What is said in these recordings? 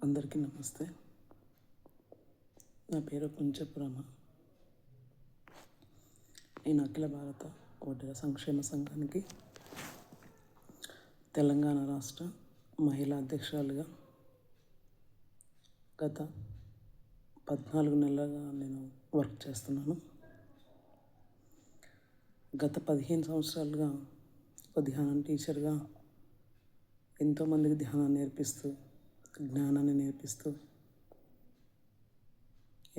అందరికీ నమస్తే. నా పేరు కుంచపురమ. నేను అఖిల భారత ఒడ్డెర సంక్షేమ సంఘానికి తెలంగాణ రాష్ట్ర మహిళా అధ్యక్షురాలిగా గత 14 నెలలుగా నేను వర్క్ చేస్తున్నాను. గత 15 సంవత్సరాలుగా ఒక ధ్యానం టీచర్గా ఎంతోమందికి ధ్యానం నేర్పిస్తూ, జ్ఞానాన్ని నేర్పిస్తూ,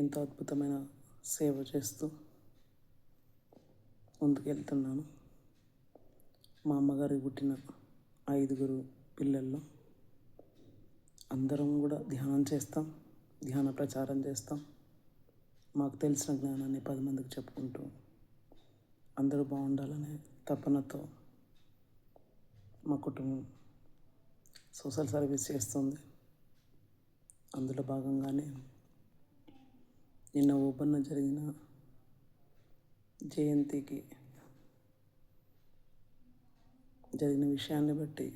ఎంతో అద్భుతమైన సేవ చేస్తూ ముందుకెళ్తున్నాను. మా అమ్మగారికి పుట్టిన 5 పిల్లల్లో అందరం కూడా ధ్యానం చేస్తాం, ధ్యాన ప్రచారం చేస్తాం. మాకు తెలిసిన జ్ఞానాన్ని 10 మందికి చెప్పుకుంటూ అందరూ బాగుండాలనే తపనతో మా కుటుంబం సోషల్ సర్వీస్ చేస్తుంది. అందులో భాగంగానే నిన్న ఓపెన్న జరిగిన జయంతికి జరిగిన విషయాన్ని బట్టి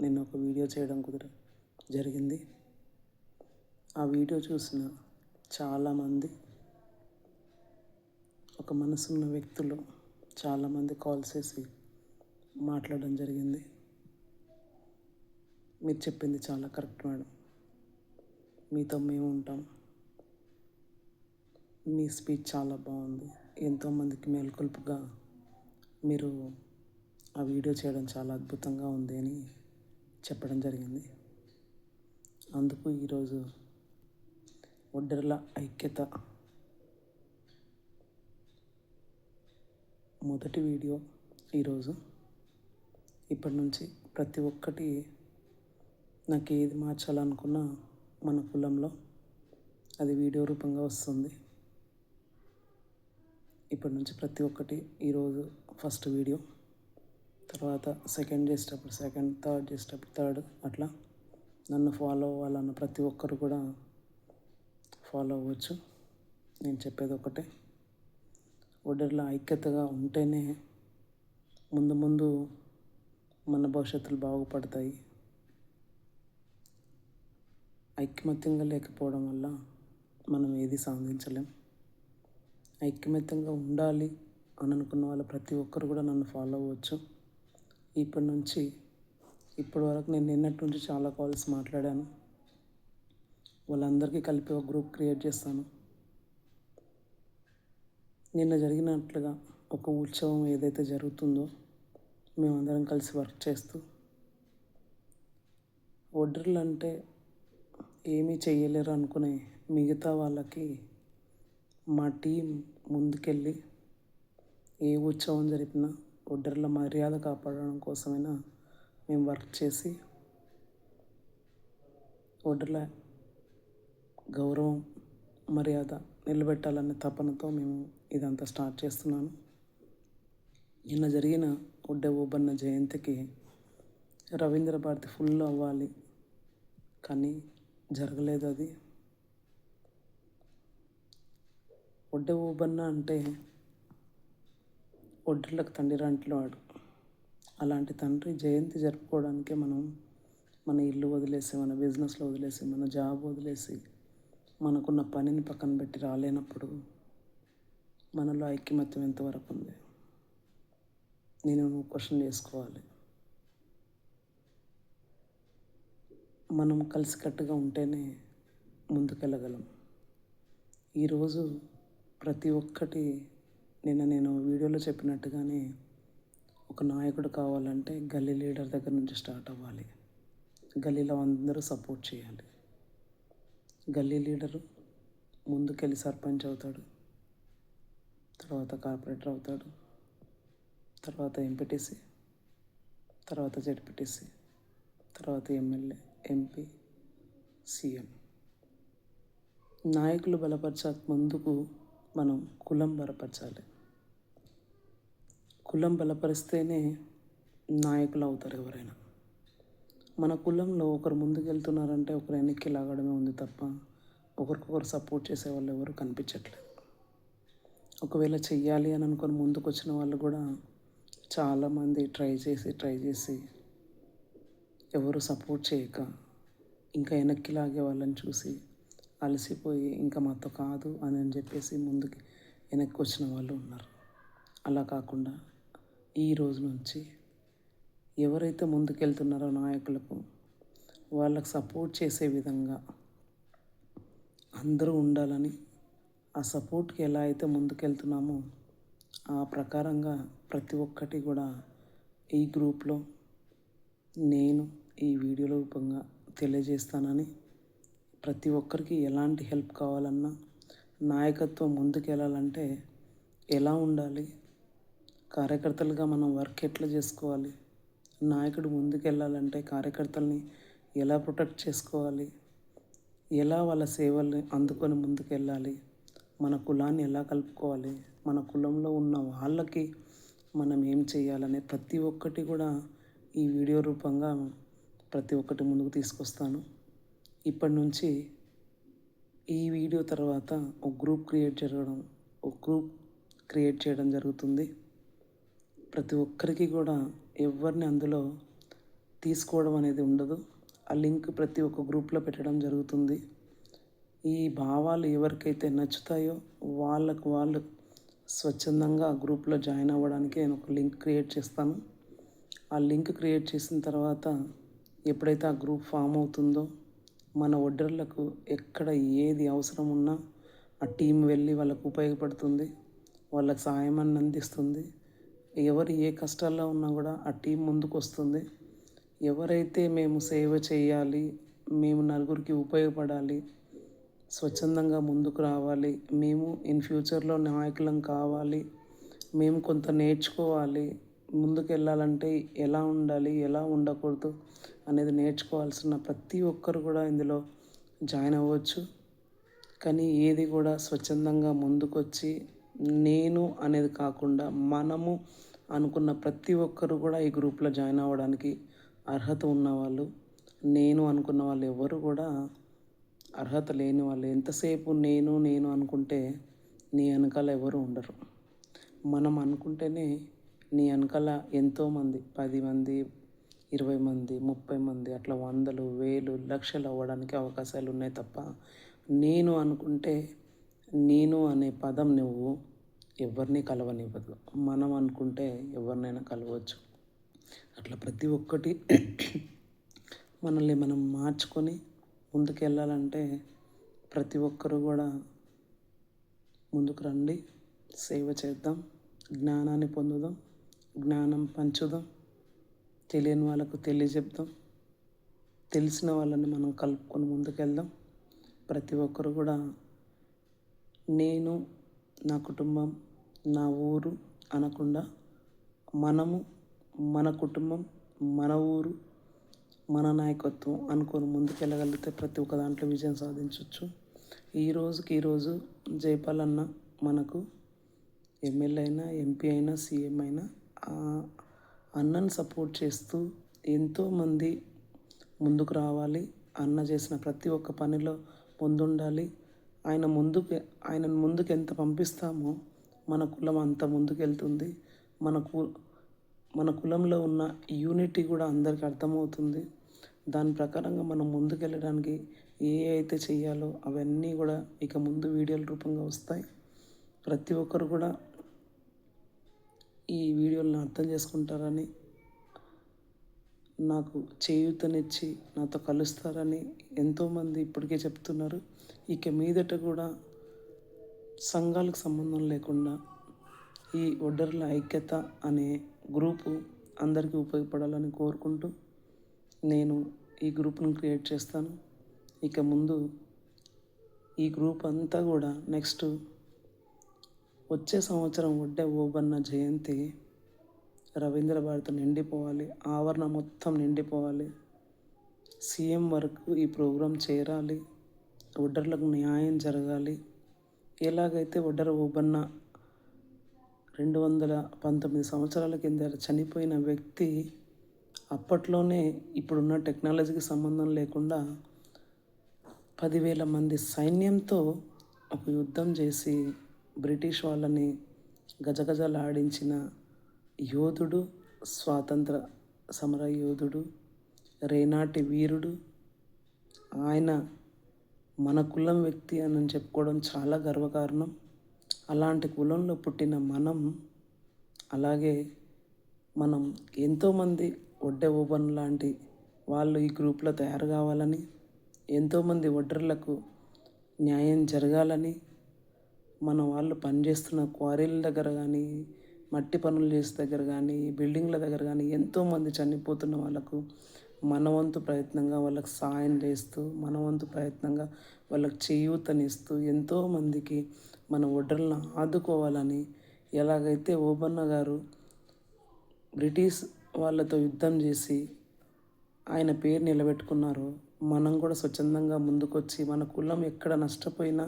నేను ఒక వీడియో చేయడం జరిగింది. ఆ వీడియో చూసిన చాలామంది, ఒక మనసున్న వ్యక్తులు చాలామంది కాల్ చేసి మాట్లాడడం జరిగింది. మీరు చెప్పింది చాలా కరెక్ట్ మేడం, మీతో మేము ఉంటాం, మీ స్పీచ్ చాలా బాగుంది, ఎంతోమందికి మేల్కొల్పుగా మీరు ఆ వీడియో చేయడం చాలా అద్భుతంగా ఉంది అని చెప్పడం జరిగింది. అందుకు ఈరోజు ఒడ్డెరల ఐక్యత మొదటి వీడియో ఈరోజు. ఇప్పటి నుంచి ప్రతి ఒక్కటి నాకు ఏది మార్చాలనుకున్నా మన కులంలో అది వీడియో రూపంగా వస్తుంది. ఇప్పటి నుంచి ప్రతి ఒక్కటి ఈరోజు ఫస్ట్ వీడియో, తర్వాత సెకండ్ చేసేటప్పుడు సెకండ్, థర్డ్ చేసేటప్పుడు థర్డ్, అట్లా నన్ను ఫాలో అవ్వాలన్న ప్రతి ఒక్కరు కూడా ఫాలో అవ్వచ్చు. నేను చెప్పేది ఒకటే, ఒడ్డెర్ల ఐక్యతగా ఉంటేనే ముందు ముందు మన భవిష్యత్తులు బాగుపడతాయి. ఐకమత్యంగా లేకపోవడం వల్ల మనం ఏది సాధించలేం. ఐకమత్యంగా ఉండాలి అని అనుకున్న వాళ్ళు ప్రతి ఒక్కరు కూడా నన్ను ఫాలో అవ్వచ్చు. ఇప్పటి నుంచి ఇప్పటి వరకు నేను నిన్నటి నుంచి చాలా కాల్స్ మాట్లాడాను. వాళ్ళందరికీ కలిపి ఒక గ్రూప్ క్రియేట్ చేస్తాను. నిన్న జరిగినట్లుగా ఒక ఉత్సవం ఏదైతే జరుగుతుందో మేమందరం కలిసి వర్క్ చేస్తూ, ఒడ్డర్లు అంటే ఏమీ చేయలేరు అనుకునే మిగతా వాళ్ళకి మా టీం ముందుకెళ్ళి ఏ ఉత్సవం జరిపినా ఒడ్డర్ల మర్యాద కాపాడడం కోసమైనా మేము వర్క్ చేసి ఒడ్డర్ల గౌరవం, మర్యాద నిలబెట్టాలనే తపనతో మేము ఇదంతా స్టార్ట్ చేస్తున్నాను. నిన్న జరిగిన ఒడ్డె ఓబన్న జయంతికి రవీంద్ర భారతి ఫుల్ అవ్వాలి, కానీ జరగలేదు. అది ఒడ్డె ఓబన్న అంటే ఒడ్డర్లకు తండ్రి లాంటి వాడు. అలాంటి తండ్రి జయంతి జరుపుకోవడానికే మనం మన ఇల్లు వదిలేసి, మన బిజినెస్లో వదిలేసి, మన జాబ్ వదిలేసి, మనకున్న పనిని పక్కన పెట్టి రాలేనప్పుడు మనలో ఐకమత్యం ఎంతవరకు ఉంది? నువ్వు క్వశ్చన్ చేసుకోవాలి. మనం కలిసికట్టుగా ఉంటేనే ముందుకెళ్ళగలం. ఈరోజు ప్రతి ఒక్కటి నేను వీడియోలో చెప్పినట్టుగానే ఒక నాయకుడు కావాలంటే గల్లీ లీడర్ దగ్గర నుంచి స్టార్ట్ అవ్వాలి. గల్లీలో అందరూ సపోర్ట్ చేయాలి. గల్లీ లీడరు ముందుకెళ్ళి సర్పంచ్ అవుతాడు, తర్వాత కార్పొరేటర్ అవుతాడు, తర్వాత ఎంపీటీసీ, తర్వాత జెడ్పీటీసీ, తర్వాత ఎమ్మెల్యే, ఎంపీ, సీఎం. నాయకులు బలపరచక ముందుకు మనం కులం బలపరచాలి. కులం బలపరిస్తేనే నాయకులు అవుతారు ఎవరైనా. మన కులంలో ఒకరు ముందుకు వెళ్తున్నారంటే ఒకరు వెనక్కి లాగడమే ఉంది తప్ప ఒకరికొకరు సపోర్ట్ చేసే వాళ్ళు ఎవరు కనిపించట్లేదు. ఒకవేళ చెయ్యాలి అని అనుకొని ముందుకు వచ్చిన వాళ్ళు కూడా చాలామంది ట్రై చేసి ఎవరు సపోర్ట్ చేయక ఇంకా వెనక్కి లాగే వాళ్ళని చూసి అలసిపోయి ఇంకా మాతో కాదు అని చెప్పేసి ముందుకి వెనక్కి వచ్చిన వాళ్ళు ఉన్నారు. అలా కాకుండా ఈ రోజు నుంచి ఎవరైతే ముందుకెళ్తున్నారో నాయకులకు వాళ్ళకు సపోర్ట్ చేసే విధంగా అందరూ ఉండాలని, ఆ సపోర్ట్కి ఎలా అయితే ముందుకెళ్తున్నామో ఆ ప్రకారంగా ప్రతి ఒక్కటి కూడా ఈ గ్రూప్లో నేను ఈ వీడియో రూపంగా తెలియజేస్తానని, ప్రతి ఒక్కరికి ఎలాంటి హెల్ప్ కావాలన్నా, నాయకత్వం ముందుకెళ్ళాలంటే ఎలా ఉండాలి, కార్యకర్తలుగా మనం వర్క్ ఎట్లా చేసుకోవాలి, నాయకుడు ముందుకెళ్ళాలంటే కార్యకర్తల్ని ఎలా ప్రొటెక్ట్ చేసుకోవాలి, ఎలా వాళ్ళ సేవల్ని అందుకొని ముందుకెళ్ళాలి, మన కులాన్ని ఎలా కలుపుకోవాలి, మన కులంలో ఉన్న వాళ్ళకి మనం ఏం చేయాలనే ప్రతి ఒక్కటి కూడా ఈ వీడియో రూపంగా ప్రతి ఒక్కటి ముందుకు తీసుకొస్తాను. ఇప్పటి నుంచి ఈ వీడియో తర్వాత ఒక గ్రూప్ క్రియేట్ చేయడం జరుగుతుంది. ప్రతి ఒక్కరికి కూడా ఎవరిని అందులో తీసుకోవడం అనేది ఉండదు. ఆ లింక్ ప్రతి ఒక్క గ్రూప్లో పెట్టడం జరుగుతుంది. ఈ భావాలు ఎవరికైతే నచ్చుతాయో వాళ్ళు స్వచ్ఛందంగా ఆ గ్రూప్లో జాయిన్ అవ్వడానికి నేను ఒక లింక్ క్రియేట్ చేస్తాను. ఆ లింక్ క్రియేట్ చేసిన తర్వాత ఎప్పుడైతే ఆ గ్రూప్ ఫామ్ అవుతుందో మన ఒడ్డర్లకు ఎక్కడ ఏది అవసరం ఉన్నా ఆ టీం వెళ్ళి వాళ్ళకు ఉపయోగపడుతుంది, వాళ్ళకి సహాయం అందిస్తుంది. ఎవరు ఏ కష్టాల్లో ఉన్నా కూడా ఆ టీం ముందుకు వస్తుంది. ఎవరైతే మేము సేవ చేయాలి, మేము నలుగురికి ఉపయోగపడాలి, స్వచ్ఛందంగా ముందుకు రావాలి, మేము ఇన్ ఫ్యూచర్లో నాయకులం కావాలి, మేము కొంత నేర్చుకోవాలి, ముందుకు వెళ్ళాలంటే ఎలా ఉండాలి, ఎలా ఉండకూడదు అనేది నేర్చుకోవాల్సిన ప్రతి ఒక్కరు కూడా ఇందులో జాయిన్ అవ్వచ్చు. కానీ ఏది కూడా స్వచ్ఛందంగా ముందుకొచ్చి నేను అనేది కాకుండా మనము అనుకున్న ప్రతి ఒక్కరు కూడా ఈ గ్రూప్లో జాయిన్ అవ్వడానికి అర్హత ఉన్నవాళ్ళు. నేను అనుకున్న వాళ్ళు ఎవరు కూడా అర్హత లేని వాళ్ళు. ఎంతసేపు నేను అనుకుంటే నీ వెనకాల ఎవరు ఉండరు. మనం అనుకుంటేనే నీ వెనకాల ఎంతోమంది 10 మంది, 20 మంది, 30 మంది అట్లా వందలు, వేలు, లక్షలు అవ్వడానికి అవకాశాలు ఉన్నాయి తప్ప నేను అనుకుంటే నేను అనే పదం నువ్వు ఎవరిని కలవనివ్వదు. మనం అనుకుంటే ఎవరినైనా కలవచ్చు. అట్లా ప్రతి ఒక్కటి మనల్ని మనం మార్చుకొని ముందుకెళ్ళాలంటే ప్రతి ఒక్కరు కూడా ముందుకు రండి, సేవ చేద్దాం, జ్ఞానాన్ని పొందుదాం, జ్ఞానం పంచుదాం, తెలియని వాళ్ళకు తెలియజెప్దాం, తెలిసిన వాళ్ళని మనం కలుపుకొని ముందుకెళ్దాం. ప్రతి ఒక్కరు కూడా నేను, నా కుటుంబం, నా ఊరు అనకుండా మనము, మన కుటుంబం, మన ఊరు, మన నాయకత్వం అనుకొని ముందుకెళ్ళగలిగితే ప్రతి ఒక్క దాంట్లో విజయం సాధించవచ్చు. ఈరోజు జైపాల్ అన్న మనకు ఎమ్మెల్యే అయినా, ఎంపీ అయినా, సీఎం అయినా అన్నను సపోర్ట్ చేస్తూ ఎంతోమంది ముందుకు రావాలి. అన్న చేసిన ప్రతి ఒక్క పనిలో ముందుండాలి. ఆయనను ముందుకు ఎంత పంపిస్తామో మన కులం అంత ముందుకెళ్తుంది. మన కులంలో ఉన్న యూనిటీ కూడా అందరికీ అర్థమవుతుంది. దాని ప్రకారంగా మనం ముందుకెళ్ళడానికి అయితే చేయాలో అవన్నీ కూడా ఇక ముందు వీడియోల రూపంగా వస్తాయి. ప్రతి ఒక్కరు కూడా ఈ వీడియోలను అర్థం చేసుకుంటారని, నాకు చేయూతనిచ్చి నాతో కలుస్తారని ఎంతోమంది ఇప్పటికే చెప్తున్నారు. ఇక మీదట కూడా సంఘాలకు సంబంధం లేకుండా ఈ ఒడ్డర్ల ఐక్యత అనే గ్రూపు అందరికీ ఉపయోగపడాలని కోరుకుంటూ నేను ఈ గ్రూప్ను క్రియేట్ చేస్తాను. ఇక ముందు ఈ గ్రూప్ అంతా కూడా నెక్స్ట్ వచ్చే సంవత్సరం ఒడ్డే ఓబన్న జయంతి రవీంద్ర భారతి నిండిపోవాలి, ఆవరణ మొత్తం నిండిపోవాలి, సీఎం వరకు ఈ ప్రోగ్రాం చేరాలి, ఒడ్డర్లకు న్యాయం జరగాలి. ఎలాగైతే ఒడ్డర ఓబన్న 219 సంవత్సరాల కింద చనిపోయిన వ్యక్తి అప్పట్లోనే ఇప్పుడున్న టెక్నాలజీకి సంబంధం లేకుండా 10,000 మంది సైన్యంతో ఒక యుద్ధం చేసి బ్రిటిష్ వాళ్ళని గజగజలాడించిన యోధుడు, స్వాతంత్ర సమర యోధుడు, రేనాటి వీరుడు, ఆయన మన కులం వ్యక్తి అని చెప్పుకోవడం చాలా గర్వకారణం. అలాంటి కులంలో పుట్టిన మనం, అలాగే మనం ఎంతోమంది ఒడ్డె ఓబన్ లాంటి వాళ్ళు ఈ గ్రూప్లో తయారు కావాలని, ఎంతోమంది ఒడ్డర్లకు న్యాయం జరగాలని, మన వాళ్ళు పనిచేస్తున్న క్వారీల దగ్గర కానీ, మట్టి పనులు చేసే దగ్గర కానీ, బిల్డింగ్ల దగ్గర కానీ ఎంతోమంది చనిపోతున్న వాళ్ళకు మన వంతు ప్రయత్నంగా వాళ్ళకి సాయం చేస్తూ, మన వంతు ప్రయత్నంగా వాళ్ళకి చేయూతనిస్తూ, ఎంతోమందికి మన ఒడ్డర్లను ఆదుకోవాలని, ఎలాగైతే ఓబన్న గారు బ్రిటిష్ వాళ్ళతో యుద్ధం చేసి ఆయన పేరు నిలబెట్టుకున్నారో, మనం కూడా స్వచ్ఛందంగా ముందుకొచ్చి మన కులం ఎక్కడ నష్టపోయినా,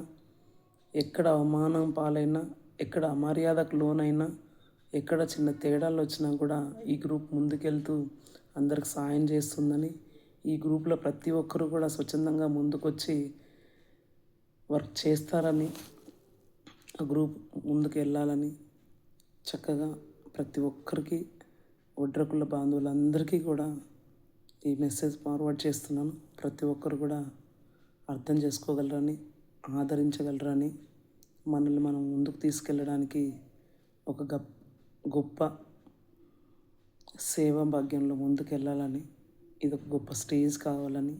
ఎక్కడ అవమానం పాలైనా, ఎక్కడ అమర్యాదకు లోనైనా, ఎక్కడ చిన్న తేడాలు వచ్చినా కూడా ఈ గ్రూప్ ముందుకెళ్తూ అందరికి సాయం చేస్తుందని, ఈ గ్రూప్లో ప్రతి ఒక్కరు కూడా స్వచ్ఛందంగా ముందుకొచ్చి వర్క్ చేస్తారని, ఆ గ్రూప్ ముందుకు వెళ్ళాలని చక్కగా ప్రతి ఒక్కరికి ఒడ్రకుల బాంధవులందరికీ కూడా ఈ మెసేజ్ ఫార్వర్డ్ చేస్తున్నాను. ప్రతి ఒక్కరు కూడా అర్థం చేసుకోగలరని, ఆదరించగలరని, మనల్ని మనం ముందుకు తీసుకెళ్ళడానికి ఒక గొప్ప సేవా భాగ్యంలో ముందుకు వెళ్ళాలని, ఇది ఒక గొప్ప స్టేజ్ కావాలని,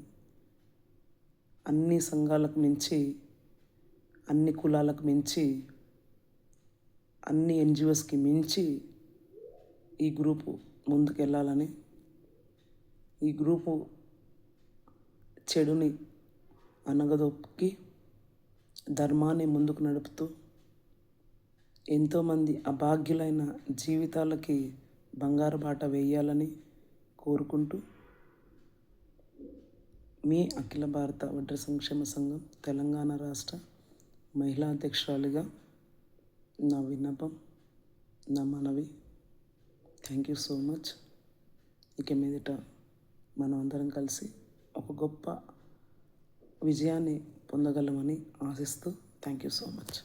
అన్ని సంఘాలకు మించి, అన్ని కులాలకు మించి, అన్ని ఎన్జిఓస్కి మించి ఈ గ్రూపు ముందుకు వెళ్ళాలని, ఈ గ్రూపు చెడుని అనగదొక్కి ధర్మాన్ని ముందుకు నడుపుతూ ఎంతోమంది అభాగ్యులైన జీవితాలకి బంగారు బాట వేయాలని కోరుకుంటూ, మీ అఖిల భారత ఒడ్డెర సంక్షేమ సంఘం తెలంగాణ రాష్ట్ర మహిళా అధ్యక్షురాలిగా నా విన్నపం, నా మనవి. Thank you so much. ఇక మీదట మనం అందరం కలిసి ఒక గొప్ప విజయాన్ని పొందగలమని ఆశిస్తూ థ్యాంక్ యూ సో మచ్.